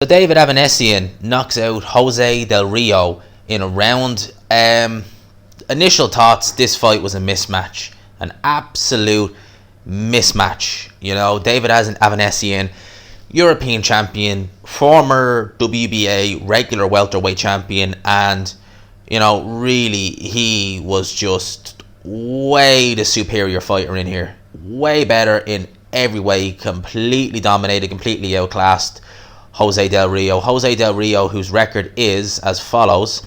David Avanesyan knocks out Jose Del Rio in a round. Initial thoughts, this fight was a mismatch. An absolute mismatch. You know, David Avanesyan, European champion, former WBA regular welterweight champion, and, you know, really, he was just way the superior fighter in here. Way better in every way. Completely dominated, completely outclassed Jose Del Rio. Jose Del Rio, whose record is as follows.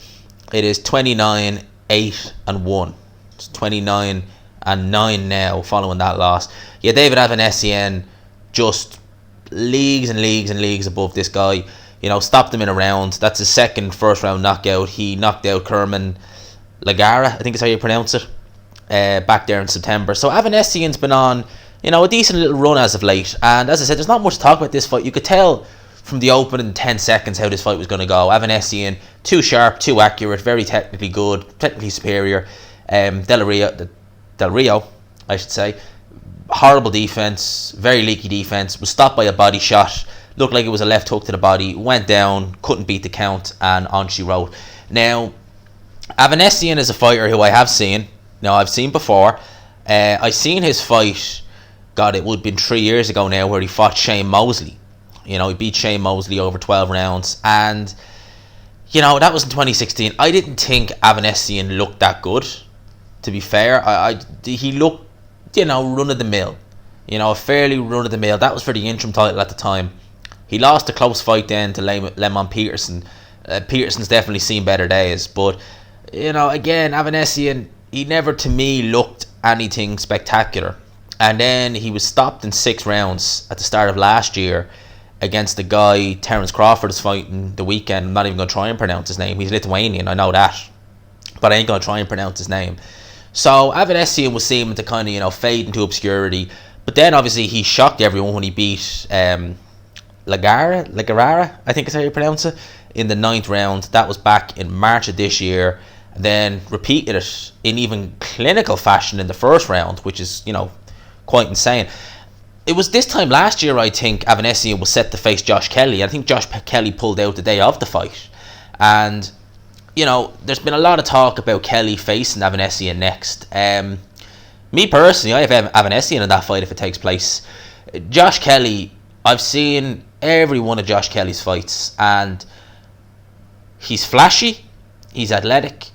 It is 29-8-1. It's 29-9 now following that loss. Yeah, David Avanesyan just leagues and leagues and leagues above this guy. You know, stopped him in a round. That's his second first round knockout. He knocked out Kerman Lagara, I think is how you pronounce it, back there in September. So Avanesyan's been on, you know, a decent little run as of late. And as I said, there's not much to talk about this fight. You could tell from the opening 10 seconds how this fight was going to go. Avanesyan, too sharp, too accurate, very technically good, technically superior. Del Rio, I should say, horrible defense, very leaky defense, was stopped by a body shot, looked like it was a left hook to the body, went down, couldn't beat the count, and on she wrote. Now, Avanesyan is a fighter who I have seen. Now, I've seen before. I seen his fight, God, it would have been 3 years ago now, where he fought Shane Mosley. You know, he beat Shane Mosley over 12 rounds, and, you know, that was in 2016. I didn't think Avanesyan looked that good, to be fair. He looked, you know, run-of-the-mill. You know, a fairly run-of-the-mill. That was for the interim title at the time. He lost a close fight then to Lemon Peterson. Peterson's definitely seen better days. But, you know, again, Avanesyan, he never, to me, looked anything spectacular. And then he was stopped in 6 rounds at the start of last year against the guy Terence Crawford is fighting the weekend. I'm not even going to try and pronounce his name. He's Lithuanian, I know that. But I ain't going to try and pronounce his name. So Avanesyan was seeming to kind of, you know, fade into obscurity. But then obviously he shocked everyone when he beat Lagarara, I think is how you pronounce it, in the 9th round. That was back in March of this year. And then repeated it in even clinical fashion in the 1st round, which is, you know, quite insane. It was this time last year, I think, Avanesyan was set to face Josh Kelly. I think Josh Kelly pulled out the day of the fight. And, you know, there's been a lot of talk about Kelly facing Avanesyan next. Me personally, I have Avanesyan in that fight if it takes place. Josh Kelly, I've seen every one of Josh Kelly's fights, and he's flashy, he's athletic,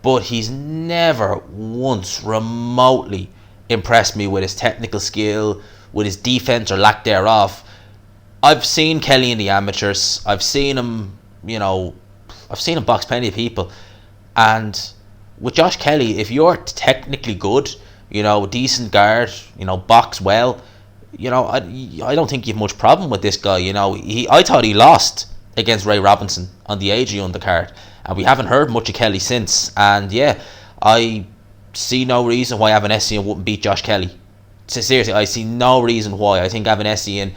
but he's never once remotely impressed me with his technical skill, with his defense or lack thereof. I've seen Kelly in the amateurs. I've seen him, you know, I've seen him box plenty of people. And with Josh Kelly, if you're technically good, you know, decent guard, you know, box well, you know, I don't think you have much problem with this guy. You know, I thought he lost against Ray Robinson on the AG undercard, and we haven't heard much of Kelly since. And yeah, I see no reason why Avanesyan wouldn't beat Josh Kelly. Seriously, I see no reason why. I think Avanesyan,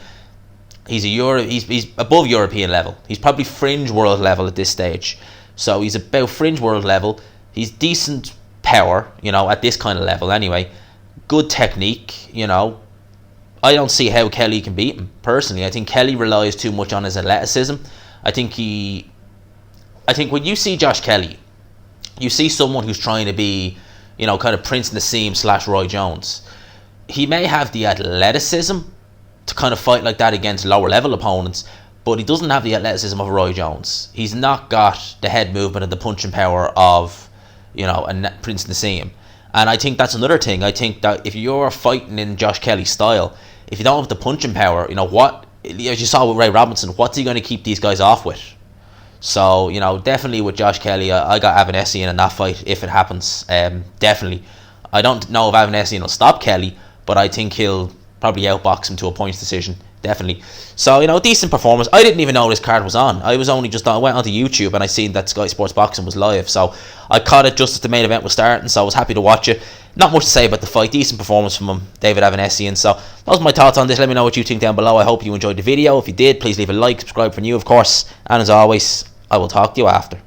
he's above European level. He's probably fringe world level at this stage. So he's about fringe world level. He's decent power, you know, at this kind of level anyway. Good technique, you know. I don't see how Kelly can beat him, personally. I think Kelly relies too much on his athleticism. I think when you see Josh Kelly, you see someone who's trying to be, you know, kind of Prince Nassim / Roy Jones. He may have the athleticism to kind of fight like that against lower level opponents, but he doesn't have the athleticism of Roy Jones. He's not got the head movement and the punching power of, you know, a Prince Nassim. And I think that's another thing. I think that if you're fighting in Josh Kelly's style, if you don't have the punching power, you know, what, as you saw with Ray Robinson, what's he going to keep these guys off with? So, you know, definitely with Josh Kelly, I got Avanesyan in that fight if it happens. Definitely. I don't know if Avanesyan will stop Kelly, but I think he'll probably outbox him to a points decision. Definitely. So, you know, decent performance. I didn't even know this card was on. I went onto YouTube and I seen that Sky Sports Boxing was live. So I caught it just as the main event was starting. So I was happy to watch it. Not much to say about the fight. Decent performance from him, David Avanesyan. So those are my thoughts on this. Let me know what you think down below. I hope you enjoyed the video. If you did, please leave a like, subscribe for new, of course. And as always, I will talk to you after.